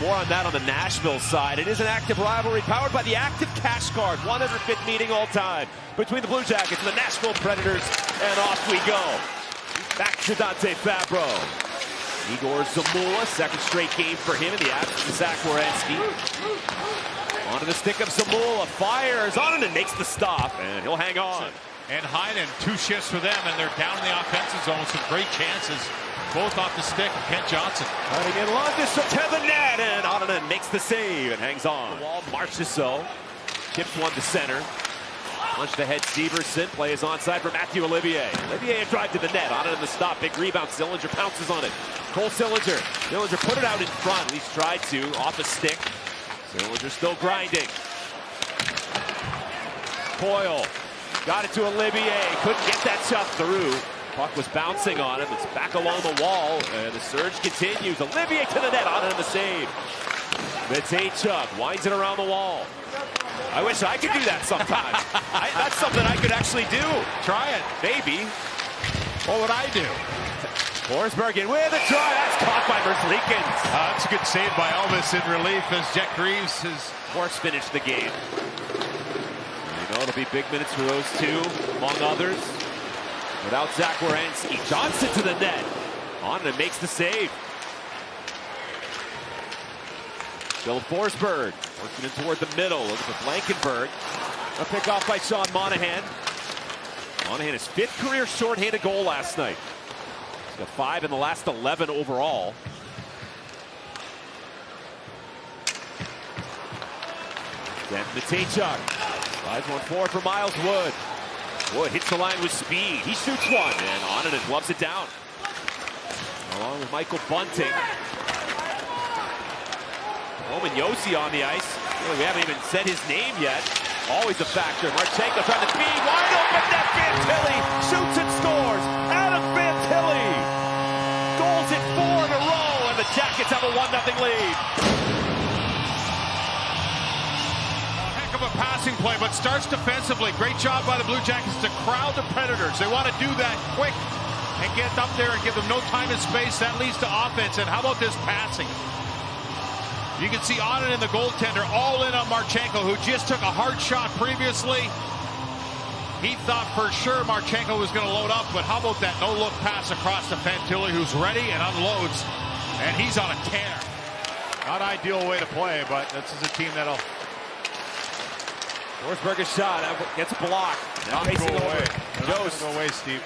More on that on the Nashville side. It is an active rivalry powered by the active cash card. 105th meeting all time between the Blue Jackets and the Nashville Predators. And off we go. Back to Dante Fabro. Igor Zamula, second straight game for him in the absence of Zach Werenski. Onto the stick of Zamula, fires on it and makes the stop, and he'll hang on. And Heinen, 2 shifts for them, and they're down in the offensive zone with some great chances, both off the stick of Kent Johnson. Cutting in Lundis to the net, and Onanen makes the save and hangs on. The wall marches so. Chips one to center. Punched ahead Severson, play is onside for Matthew Olivier. Olivier a drive to the net, Onanen the stop, big rebound, Sillinger pounces on it. Cole Sillinger. Sillinger put it out in front, at least tried to, off a stick. Sillinger still grinding. Coyle got it to Olivier, couldn't get that shot through. Puck was bouncing on him, it's back along the wall, and the surge continues. Olivier to the net, Onanen the save. Matejchuk winds it around the wall. I wish I could do that sometimes. That's something I could actually do. Try it. Maybe. What would I do? Forsberg in with a try. That's caught by Merzlikins. That's a good save by Elvis in relief as Jack Greaves has, of course, finished the game. You know, it'll be big minutes for those two, among others. Without Zach Werenski. Johnson to the net. On and makes the save. Bill Forsberg working in toward the middle. Looking for Blankenberg. A pick off by Sean Monahan. Monahan his 5th career shorthanded goal last night. He's got 5 in the last 11 overall. Then Matejchuk. Slides one forward for Miles Wood. Wood hits the line with speed. He shoots one and on it and gloves it down. Along with Michael Bunting. Roman Josi on the ice. Really, we haven't even said his name yet. Always a factor. Marchenko trying to feed. Wide open net. Fantilli shoots and scores. Adam Fantilli. Goals in 4 in a row. And the Jackets have a 1-0 lead. a heck of a passing play, but starts defensively. Great job by the Blue Jackets to crowd the Predators. They want to do that quick and get up there and give them no time and space. That leads to offense. And how about this passing? You can see Onanen and the goaltender all in on Marchenko, who just took a hard shot previously. He thought for sure Marchenko was going to load up, but how about that no-look pass across to Fantilli, who's ready and unloads, and he's on a tear. Not ideal way to play, but this is a team that'll... Forsberg's shot gets blocked. Now Not facing go away. over. Go away, Steve.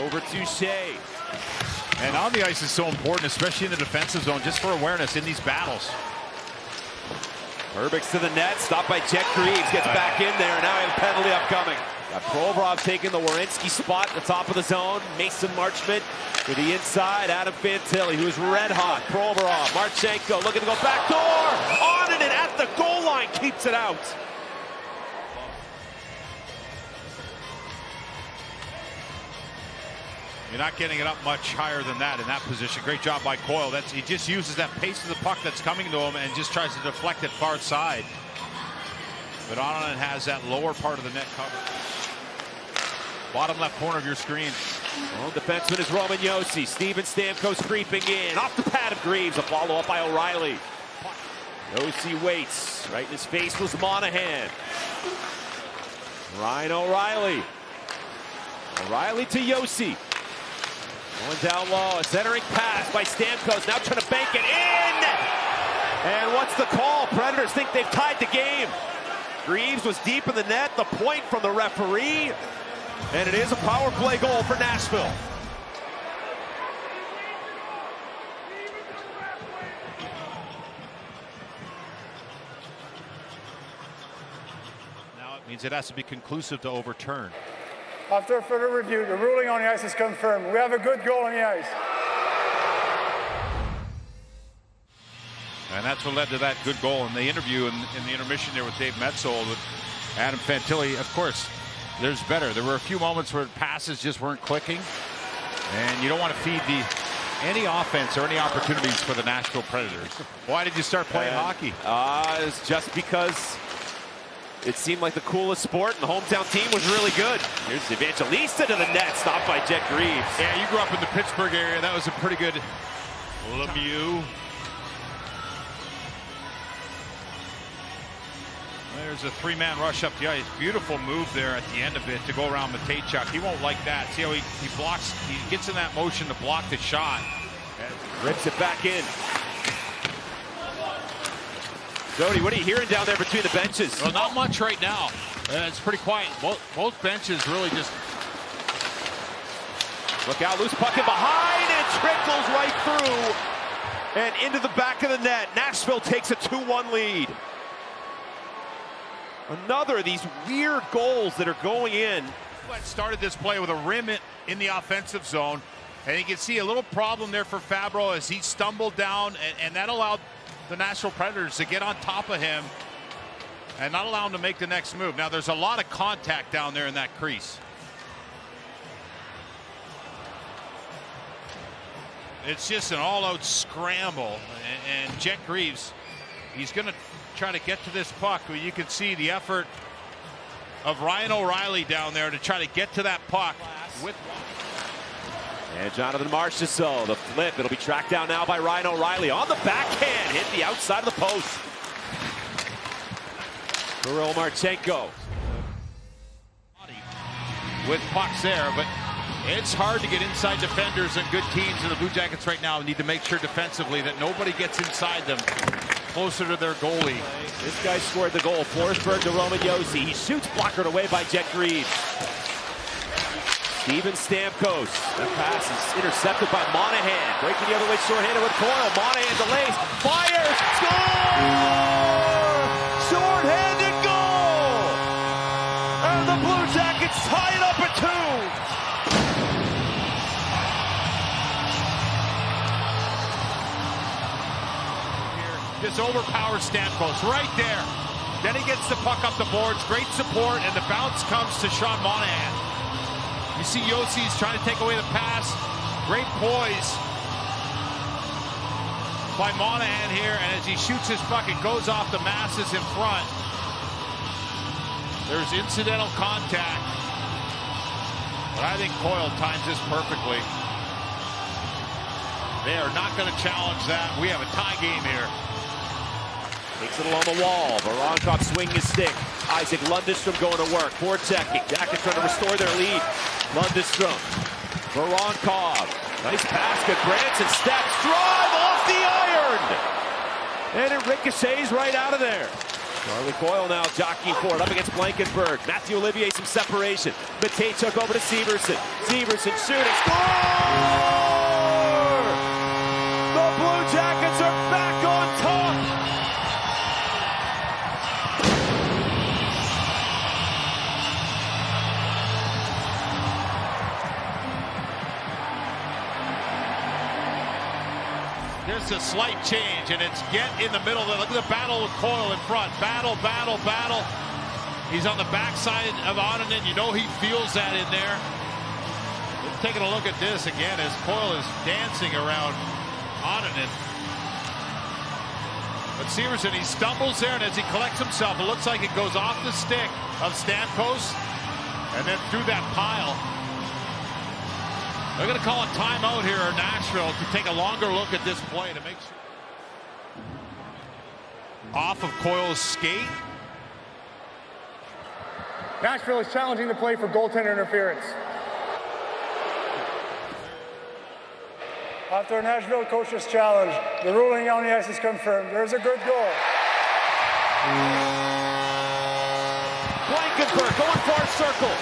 Over to Shea. And on the ice is so important, especially in the defensive zone, just for awareness in these battles. Herbix to the net, stopped by Jack Greaves, gets back in there, and now we have a penalty upcoming. Got Provorov taking the Werenski spot at the top of the zone. Mason Marchment to the inside. Adam Fantilli, who is red hot. Provorov, Marchenko looking to go back door. On and at the goal line, keeps it out. You're not getting it up much higher than that in that position. Great job by Coyle. He just uses that pace of the puck that's coming to him and just tries to deflect it far side. But Onanen has that lower part of the net covered. Bottom left corner of your screen. Well, defenseman is Roman Josi. Steven Stamkos creeping in. Off the pad of Greaves. A follow-up by O'Reilly. Josi waits. Right in his face was Monahan. Ryan O'Reilly. O'Reilly to Josi. Going down low, a centering pass by Stamkos, now trying to bank it in! And what's the call? Predators think they've tied the game. Greaves was deep in the net, the point from the referee, and it is a power play goal for Nashville. Now it means it has to be conclusive to overturn. After further review, the ruling on the ice is confirmed. We have a good goal on the ice. And that's what led to that good goal in the interview in the intermission there with Dave Metzold with Adam Fantilli. Of course, there's better. There were a few moments where passes just weren't clicking. And you don't want to feed any offense or any opportunities for the Nashville Predators. Why did you start playing hockey? It's just because it seemed like the coolest sport, and the hometown team was really good. Here's Evangelista to the net, stopped by Jet Greaves. Yeah, you grew up in the Pittsburgh area. That was a pretty good Lemieux. There's a three-man rush up the ice. Beautiful move there at the end of it to go around Matejchuk. He won't like that. See how he blocks, he gets in that motion to block the shot. Rips it back in. Jody, what are you hearing down there between the benches? Well, not much right now. It's pretty quiet. Both benches really just... Look out, loose puck in behind, and it trickles right through and into the back of the net. Nashville takes a 2-1 lead. Another of these weird goals that are going in. Started this play with a rim in the offensive zone, and you can see a little problem there for Fabro as he stumbled down, and that allowed the Nashville Predators to get on top of him and not allow him to make the next move. Now there's a lot of contact down there in that crease. It's just an all-out scramble, and Jet Greaves, he's going to try to get to this puck. You can see the effort of Ryan O'Reilly down there to try to get to that puck. And Jonathan Marchessault, the flip. It'll be tracked down now by Ryan O'Reilly on the backhand, hit the outside of the post. Kirill Marchenko with pucks there, but it's hard to get inside defenders, and good teams in the Blue Jackets right now need to make sure defensively that nobody gets inside them closer to their goalie. This guy scored the goal. Forsberg to Roman Josi. He shoots, blockered away by Jet Greaves. Steven Stamkos. The pass is intercepted by Monahan. Breaking the other way, short-handed with Coyle. Monahan delays, fires, score! Short-handed goal! And the Blue Jackets tie it up at 2. Just overpowers Stamkos right there. Then he gets the puck up the boards. Great support, and the bounce comes to Sean Monahan. You see Yosi's trying to take away the pass. Great poise by Monahan here, and as he shoots his puck, it goes off the masses in front. There's incidental contact, but I think Coyle times this perfectly. They are not going to challenge that. We have a tie game here. Takes it along the wall. Voronkov swinging his stick. Isaac Lundestrom going to work. Forechecking. Jackets trying to restore their lead. Lundestrom. Voronkov. Nice pass. Good Branson steps. Drive off the iron. And it ricochets right out of there. Charlie Coyle now jockeying forward up against Blankenburg. Matthew Olivier some separation. Matejchuk over to Severson. Severson shooting. Score! The Blue Jackets are back on top. There's a slight change, and it's get in the middle. Look at the battle with Coyle in front. Battle, battle, battle. He's on the backside of Onanen. You know he feels that in there. We're taking a look at this again as Coyle is dancing around Onanen. But Severson, he stumbles there, and as he collects himself, it looks like it goes off the stick of Stamkos and then through that pile. They're going to call a timeout here in Nashville to take a longer look at this play to make sure. Off of Coyle's skate. Nashville is challenging the play for goaltender interference. After a Nashville coach's challenge, the ruling on the ice is confirmed. There's a good goal. Blankenburg going far circle.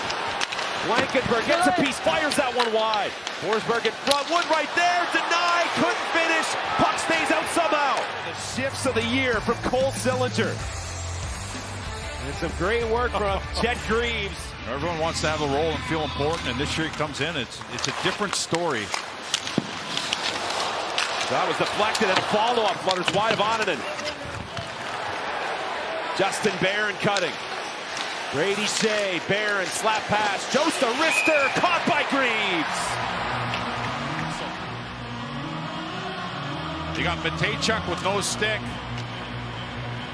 Blankenburg gets a piece, fires that one wide. Forsberg in front, Wood right there, denied, couldn't finish. Puck stays out somehow. The shifts of the year from Cole Sillinger. And some great work from Jet Greaves. Everyone wants to have a role and feel important, and this year he comes in. It's a different story. That was deflected, and a follow-up flutters wide of Onanen. Justin Barron cutting. Brady Shea, Barron, slap pass, Jost the wrister, caught by Greaves. You got Matejchuk with no stick.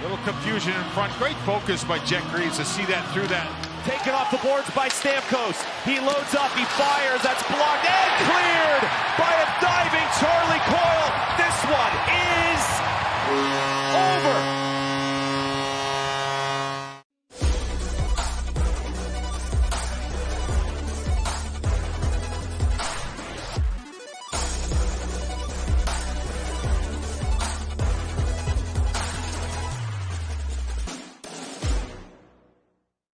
Little confusion in front. Great focus by Jet Greaves to see that through that. Taken off the boards by Stamkos. He loads up, he fires, that's blocked and cleared by a diving Charlie Coyle.